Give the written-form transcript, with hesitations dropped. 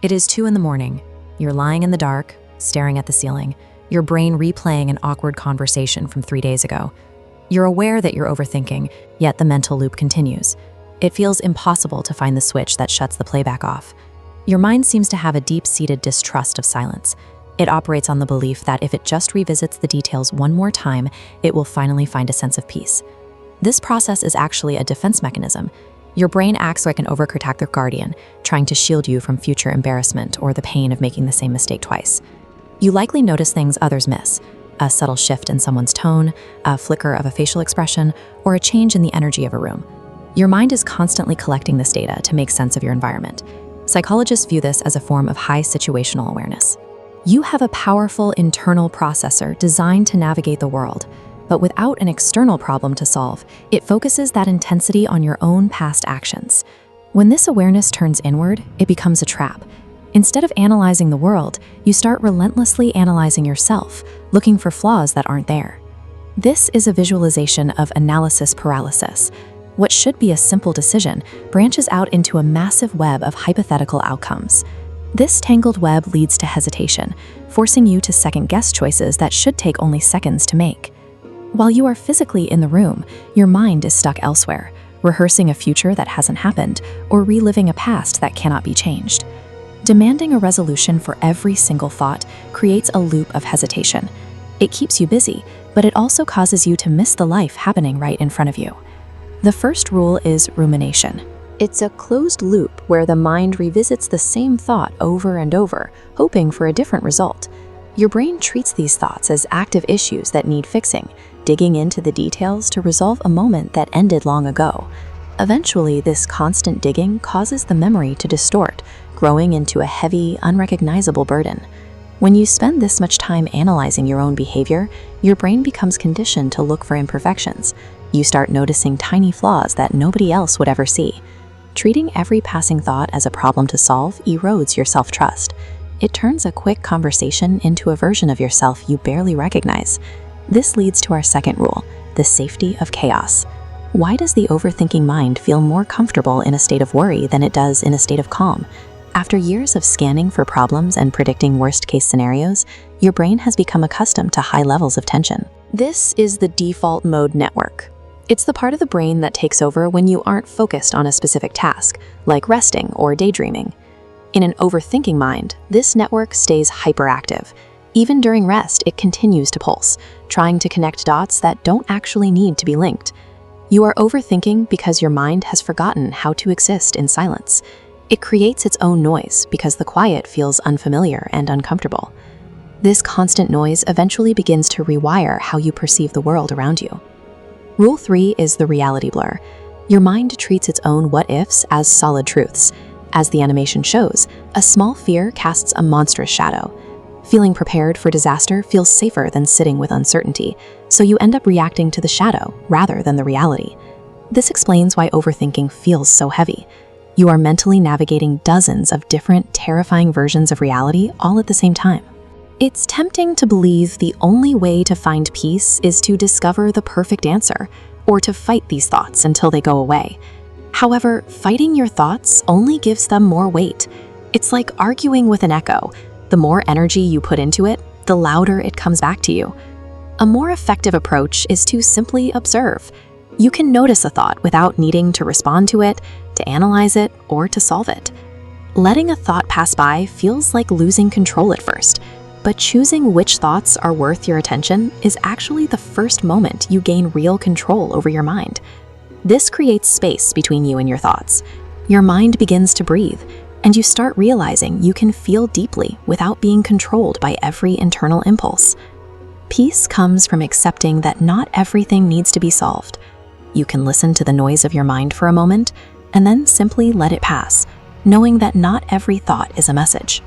It is 2 in the morning. You're lying in the dark, staring at the ceiling, your brain replaying an awkward conversation from 3 days ago. You're aware that you're overthinking, yet the mental loop continues. It feels impossible to find the switch that shuts the playback off. Your mind seems to have a deep-seated distrust of silence. It operates on the belief that if it just revisits the details one more time, it will finally find a sense of peace. This process is actually a defense mechanism. Your brain acts like an overprotective guardian, trying to shield you from future embarrassment or the pain of making the same mistake twice. You likely notice things others miss: a subtle shift in someone's tone, a flicker of a facial expression, or a change in the energy of a room. Your mind is constantly collecting this data to make sense of your environment. Psychologists view this as a form of high situational awareness. You have a powerful internal processor designed to navigate the world, but without an external problem to solve, it focuses that intensity on your own past actions. When this awareness turns inward, it becomes a trap. Instead of analyzing the world, you start relentlessly analyzing yourself, looking for flaws that aren't there. This is a visualization of analysis paralysis. What should be a simple decision branches out into a massive web of hypothetical outcomes. This tangled web leads to hesitation, forcing you to second-guess choices that should take only seconds to make. While you are physically in the room, your mind is stuck elsewhere, rehearsing a future that hasn't happened or reliving a past that cannot be changed. Demanding a resolution for every single thought creates a loop of hesitation. It keeps you busy, but it also causes you to miss the life happening right in front of you. The first rule is rumination. It's a closed loop where the mind revisits the same thought over and over, hoping for a different result. Your brain treats these thoughts as active issues that need fixing, digging into the details to resolve a moment that ended long ago. Eventually, this constant digging causes the memory to distort, growing into a heavy, unrecognizable burden. When you spend this much time analyzing your own behavior, your brain becomes conditioned to look for imperfections. You start noticing tiny flaws that nobody else would ever see. Treating every passing thought as a problem to solve erodes your self-trust. It turns a quick conversation into a version of yourself you barely recognize. This leads to our second rule, the safety of chaos. Why does the overthinking mind feel more comfortable in a state of worry than it does in a state of calm? After years of scanning for problems and predicting worst-case scenarios, your brain has become accustomed to high levels of tension. This is the default mode network. It's the part of the brain that takes over when you aren't focused on a specific task, like resting or daydreaming. In an overthinking mind, this network stays hyperactive. Even during rest, it continues to pulse, trying to connect dots that don't actually need to be linked. You are overthinking because your mind has forgotten how to exist in silence. It creates its own noise because the quiet feels unfamiliar and uncomfortable. This constant noise eventually begins to rewire how you perceive the world around you. Rule 3 is the reality blur. Your mind treats its own what-ifs as solid truths. As the animation shows, a small fear casts a monstrous shadow. Feeling prepared for disaster feels safer than sitting with uncertainty, so you end up reacting to the shadow rather than the reality. This explains why overthinking feels so heavy. You are mentally navigating dozens of different, terrifying versions of reality all at the same time. It's tempting to believe the only way to find peace is to discover the perfect answer, or to fight these thoughts until they go away. However, fighting your thoughts only gives them more weight. It's like arguing with an echo. The more energy you put into it, the louder it comes back to you. A more effective approach is to simply observe. You can notice a thought without needing to respond to it, to analyze it, or to solve it. Letting a thought pass by feels like losing control at first, but choosing which thoughts are worth your attention is actually the first moment you gain real control over your mind. This creates space between you and your thoughts. Your mind begins to breathe, and you start realizing you can feel deeply without being controlled by every internal impulse. Peace comes from accepting that not everything needs to be solved. You can listen to the noise of your mind for a moment, and then simply let it pass, knowing that not every thought is a message.